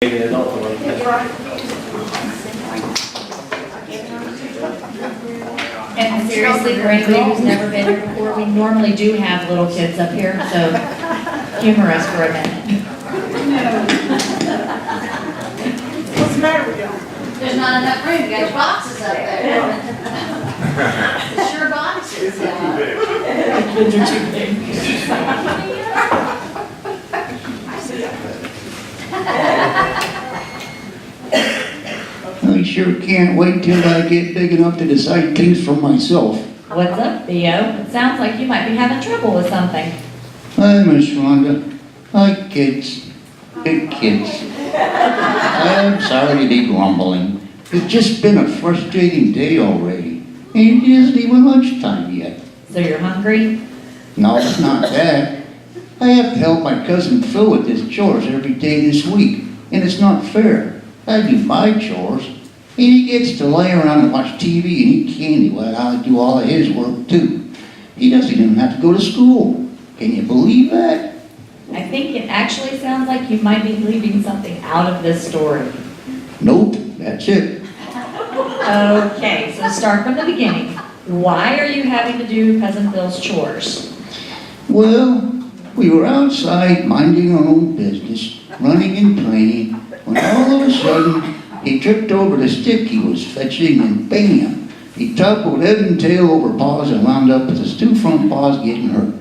Maybe an adult one. And seriously, for anybody who's never been here before, we normally do have little kids up here, so humor us for a minute. What's the matter with y'all? There's not enough room, you got your boxes up there. It's your boxes. Kids are too big. I sure can't wait till I get big enough to decide things for myself. What's up, Theo? It sounds like you might be having trouble with something. Hi, Miss Rhonda. Hi, kids. Big kids. I'm sorry to be grumbling. It's just been a frustrating day already. And it isn't even lunchtime yet. So you're hungry? No, it's not that. I have to help my cousin Phil with his chores every day this week. And it's not fair. I do my chores. And he gets to lay around and watch TV and eat candy while I do all of his work too. He doesn't even have to go to school. Can you believe that? I think it actually sounds like you might be leaving something out of this story. Nope, that's it. Okay, so start from the beginning. Why are you having to do Cousin Phil's chores? Well, we were outside minding our own business, running and playing, when all of a sudden he tripped over the stick he was fetching and bam! He toppled head and tail over paws and wound up with his two front paws getting hurt.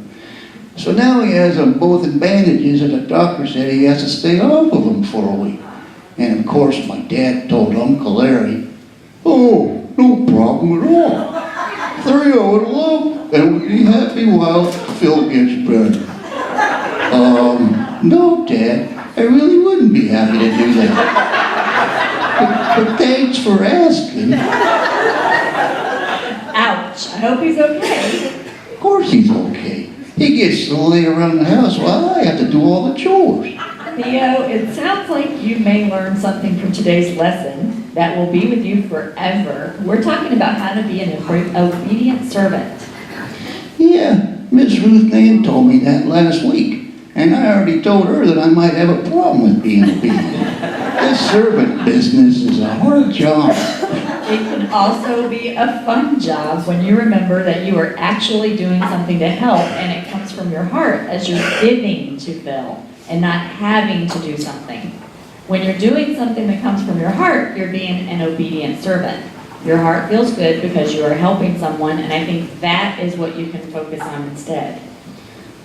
So now he has them both in bandages and the doctor said he has to stay off of them for a week. And of course my dad told Uncle Larry, "Oh, no problem at all. Theo would love and we'd be happy while Phil gets better." No, Dad, I really wouldn't be happy to do that. But thanks for asking. Ouch, I hope he's okay. Of course he's okay. He gets to lay around the house while I have to do all the chores. Theo, it sounds like you may learn something from today's lesson that will be with you forever. We're talking about how to be an obedient servant. Yeah, Miss Ruth Nan told me that last week. And I already told her that I might have a problem with being obedient. This servant business is a hard job. It can also be a fun job when you remember that you are actually doing something to help and it comes from your heart as you're giving to Phil and not having to do something. When you're doing something that comes from your heart, you're being an obedient servant. Your heart feels good because you are helping someone, and I think that is what you can focus on instead.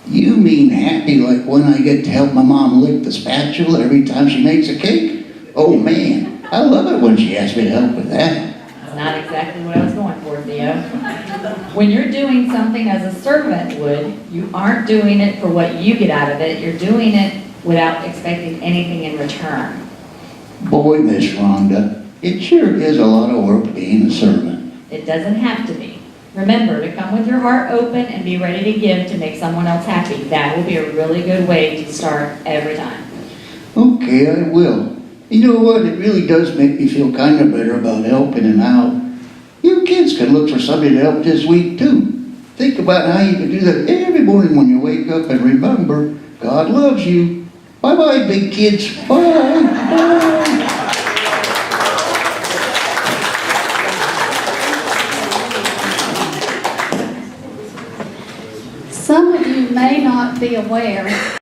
You mean happy like when I get to help my mom lick the spatula every time she makes a cake? Oh man, I love it when she asks me to help with that. That's not exactly what I was going for, Theo. When you're doing something as a servant would, you aren't doing it for what you get out of it. You're doing it without expecting anything in return. Boy, Miss Rhonda, it sure is a lot of work being a servant. It doesn't have to be. Remember to come with your heart open and be ready to give to make someone else happy. That will be a really good way to start every time. Okay, I will. You know what? It really does make me feel kind of better about helping him out. You kids can look for somebody to help this week too. Think about how you can do that every morning when you wake up and remember, God loves you. Bye-bye, big kids. Bye. Bye. Some of you may not be aware